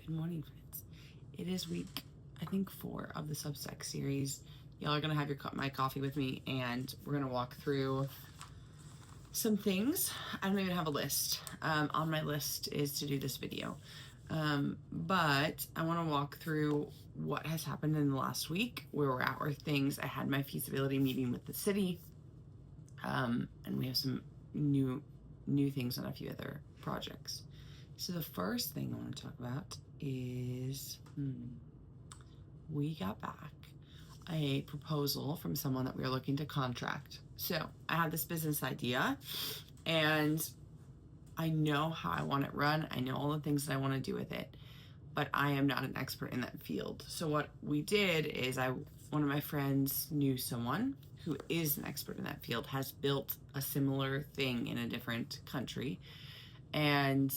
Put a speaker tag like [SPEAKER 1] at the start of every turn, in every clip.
[SPEAKER 1] Good morning, friends. It is week, I think, 4 of the Substack series. Y'all are gonna have my coffee with me, and we're gonna walk through some things. I don't even have a list. On my list is to do this video, but I want to walk through what has happened in the last week, where we're at with things. I had my feasibility meeting with the city, and we have some new things on a few other projects. So the first thing I want to talk about is we got back a proposal from someone that we were looking to contract. So I have this business idea, and I know how I want it run. I know all the things that I want to do with it, but I am not an expert in that field. So what we did is one of my friends knew someone who is an expert in that field, has built a similar thing in a different country, and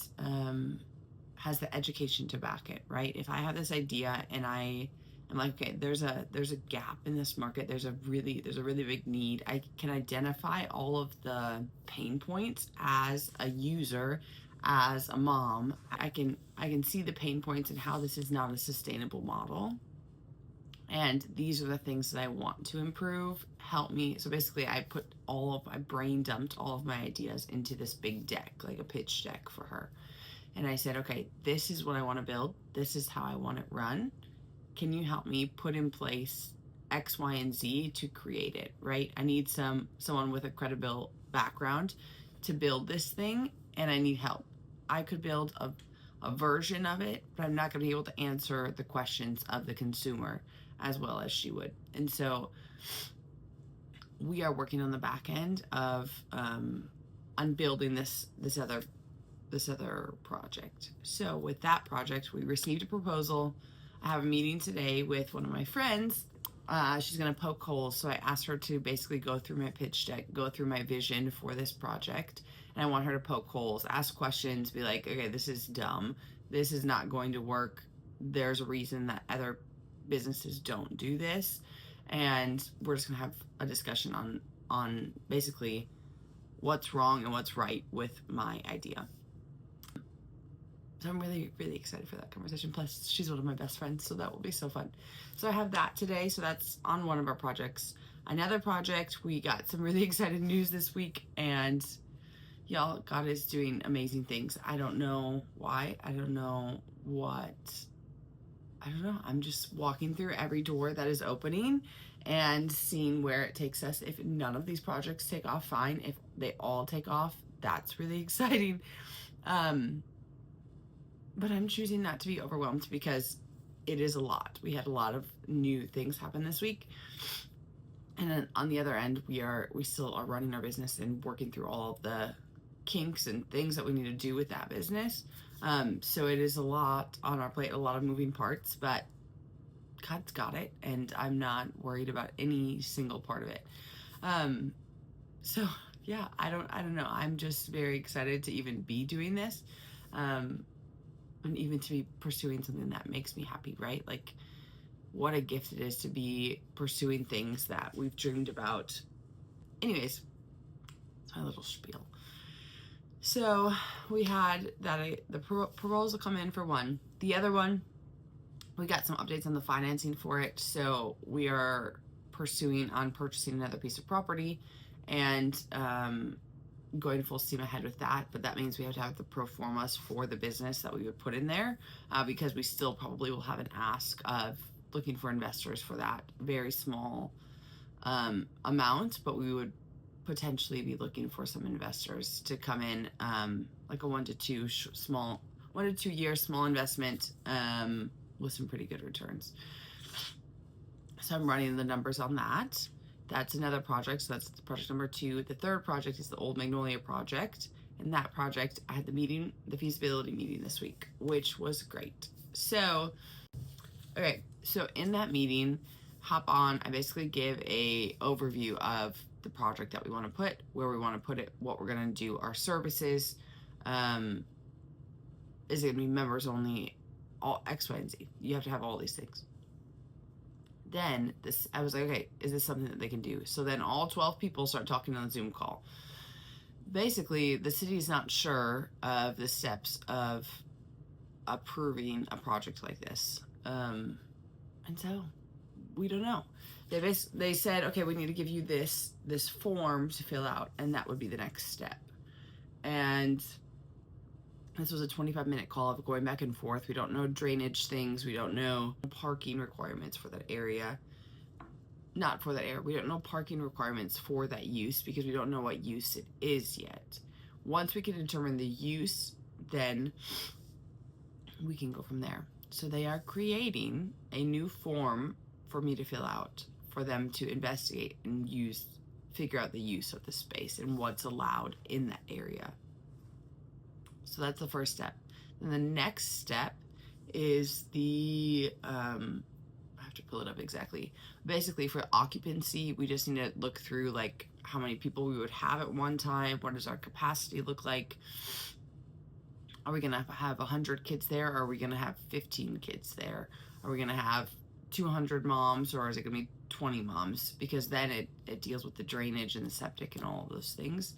[SPEAKER 1] has the education to back it, right? If I have this idea and I'm like, okay, there's a gap in this market, there's a really big need. I can identify all of the pain points as a user, as a mom. I can see the pain points and how this is not a sustainable model. And these are the things that I want to improve. Help me. So basically I brain dumped all of my ideas into this big deck, like a pitch deck for her. And I said, okay, this is what I want to build. This is how I want it run. Can you help me put in place X, Y, and Z to create it, right? I need someone with a credible background to build this thing, and I need help. I could build a version of it, but I'm not going to be able to answer the questions of the consumer as well as she would. And so we are working on the back end of on building this other project. So with that project, we received a proposal. I have a meeting today with one of my friends. She's going to poke holes. So I asked her to basically go through my pitch deck, go through my vision for this project. And I want her to poke holes, ask questions, be like, okay, this is dumb. This is not going to work. There's a reason that other businesses don't do this. And we're just going to have a discussion on basically what's wrong and what's right with my idea. So I'm really, really excited for that conversation. Plus, she's one of my best friends, so that will be so fun. So I have that today. So that's on one of our projects. Another project, we got some really exciting news this week, and y'all, God is doing amazing things. I don't know why. I don't know what. I don't know. I'm just walking through every door that is opening and seeing where it takes us. If none of these projects take off, fine. If they all take off, that's really exciting. But I'm choosing not to be overwhelmed because it is a lot. We had a lot of new things happen this week. And then on the other end, we still are running our business and working through all of the kinks and things that we need to do with that business. So it is a lot on our plate, a lot of moving parts, but God's got it, and I'm not worried about any single part of it. So yeah, I don't know. I'm just very excited to even be doing this. And even to be pursuing something that makes me happy, right? Like, what a gift it is to be pursuing things that we've dreamed about. Anyways, my little spiel. So we had the proposal come in for one. The other one, we got some updates on the financing for it. So we are pursuing on purchasing another piece of property, and going full steam ahead with that. But that means we have to have the pro formas for the business that we would put in there, because we still probably will have an ask of looking for investors for that very small amount, but we would potentially be looking for some investors to come in, like a 1 to 2 year small investment, with some pretty good returns. So I'm running the numbers on that. That's another project. So that's project number 2. The third project is the Old Magnolia project. And that project, I had the feasibility meeting this week, which was great. So, okay. So in that meeting, hop on, I basically give a overview of the project that we want to put, where we want to put it, what we're going to do, our services. Is it going to be members only, all X, Y, and Z. You have to have all these things. Then I was like, okay, is this something that they can do? So then all 12 people start talking on the Zoom call. Basically, the city is not sure of the steps of approving a project like this. And so we don't know. They said, okay, we need to give you this form to fill out, and that would be the next step. And this was a 25-minute call of going back and forth. We don't know drainage things. We don't know parking requirements for that area. Not for that area. We don't know parking requirements for that use because we don't know what use it is yet. Once we can determine the use, then we can go from there. So they are creating a new form for me to fill out, for them to investigate and figure out the use of the space and what's allowed in that area. So that's the first step. And the next step is I have to pull it up exactly. Basically, for occupancy, we just need to look through like how many people we would have at one time. What does our capacity look like? Are we gonna have 100 kids there? Or are we gonna have 15 kids there? Are we gonna have 200 moms, or is it gonna be 20 moms? Because then it deals with the drainage and the septic and all of those things.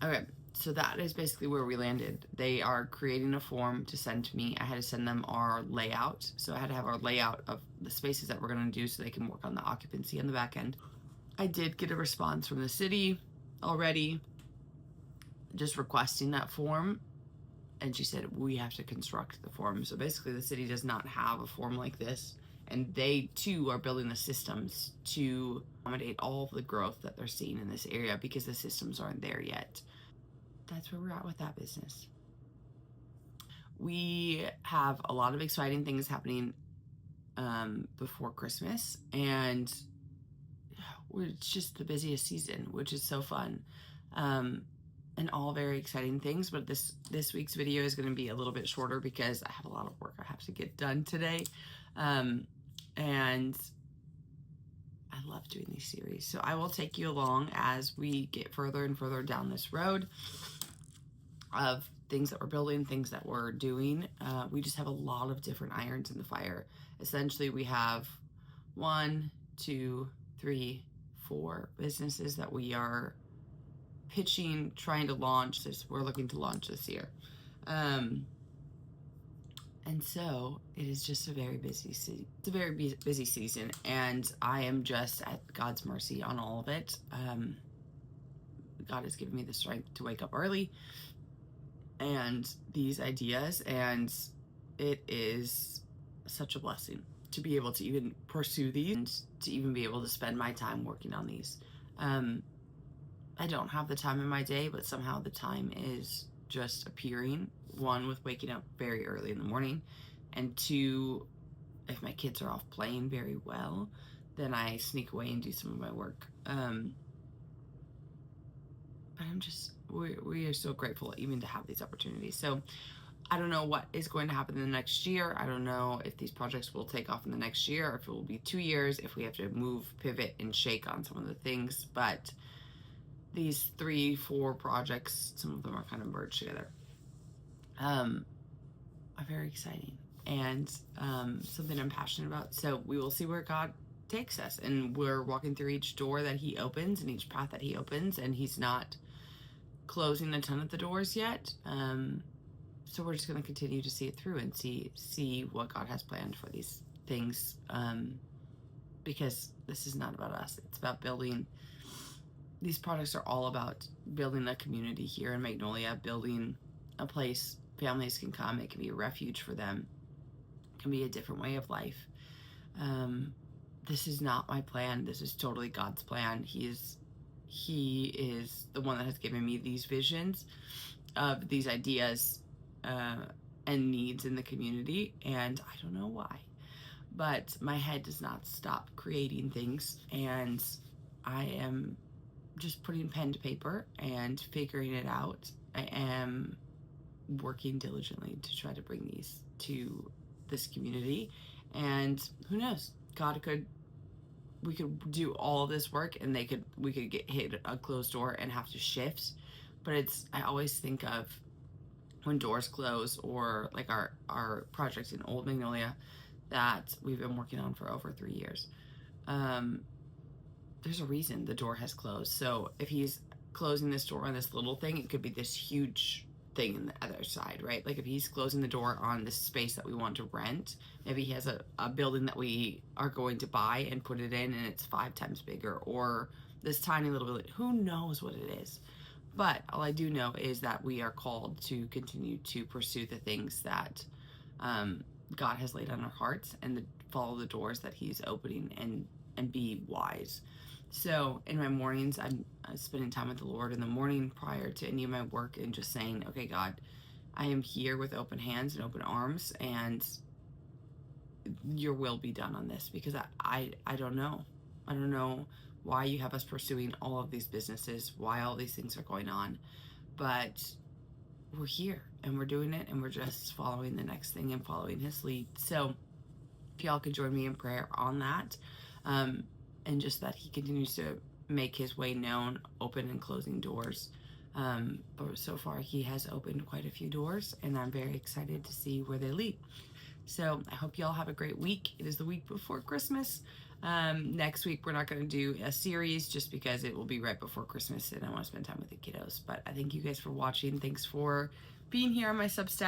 [SPEAKER 1] Okay, so that is basically where we landed. They are creating a form to send to me. I had to send them our layout. So I had to have our layout of the spaces that we're gonna do so they can work on the occupancy on the back end. I did get a response from the city already, just requesting that form. And she said, we have to construct the form. So basically the city does not have a form like this. And they too are building the systems to accommodate all of the growth that they're seeing in this area because the systems aren't there yet. That's where we're at with that business. We have a lot of exciting things happening before Christmas, and it's just the busiest season, which is so fun. And all very exciting things, but this week's video is going to be a little bit shorter because I have a lot of work I have to get done today. And I love doing these series. So I will take you along as we get further and further down this road of things that we're building, things that we're doing. We just have a lot of different irons in the fire. Essentially, we have 1, 2, 3, 4 businesses that we are pitching, trying to launch. We're looking to launch this year. And so it is just a very busy season. It's a very busy season, and I am just at God's mercy on all of it. God has given me the strength to wake up early and these ideas, and it is such a blessing to be able to even pursue these and to even be able to spend my time working on these. I don't have the time in my day, but somehow the time is just appearing. 1, with waking up very early in the morning, and 2, if my kids are off playing very well, then I sneak away and do some of my work. But we are so grateful even to have these opportunities. So I don't know what is going to happen in the next year. I don't know if these projects will take off in the next year, or if it will be 2 years, if we have to move, pivot, and shake on some of the things. But these 3, 4 projects, some of them are kind of merged together, are very exciting and something I'm passionate about. So we will see where God takes us, and we're walking through each door that he opens and each path that he opens, and he's not closing a ton of the doors yet. So we're just going to continue to see it through and see what God has planned for these things, because this is not about us. It's about building. These projects are all about building a community here in Magnolia, building a place families can come. It can be a refuge for them. It can be a different way of life. This is not my plan. This is totally God's plan. He is the one that has given me these visions of these ideas and needs in the community, and I don't know why, but my head does not stop creating things, and I am just putting pen to paper and figuring it out. I am working diligently to try to bring these to this community, and who knows, we could do all of this work and we could get hit a closed door and have to shift. But I always think of when doors close, or like our project in Old Magnolia that we've been working on for over 3 years. There's a reason the door has closed. So if he's closing this door on this little thing, it could be this huge thing in the other side, right? Like if he's closing the door on this space that we want to rent, maybe he has a building that we are going to buy and put it in and it's 5 times bigger, or this tiny little bit, who knows what it is. But all I do know is that we are called to continue to pursue the things that God has laid on our hearts, and follow the doors that he's opening, and be wise. So in my mornings, I'm spending time with the Lord in the morning prior to any of my work, and just saying, okay, God, I am here with open hands and open arms, and your will be done on this, because I don't know. I don't know why you have us pursuing all of these businesses, why all these things are going on, but we're here and we're doing it, and we're just following the next thing and following his lead. So if y'all could join me in prayer on that, and just that he continues to make his way known, open and closing doors. But so far he has opened quite a few doors, and I'm very excited to see where they lead. So I hope y'all have a great week. It is the week before Christmas. Next week we're not going to do a series just because it will be right before Christmas and I want to spend time with the kiddos. But I thank you guys for watching. Thanks for being here on my Substack.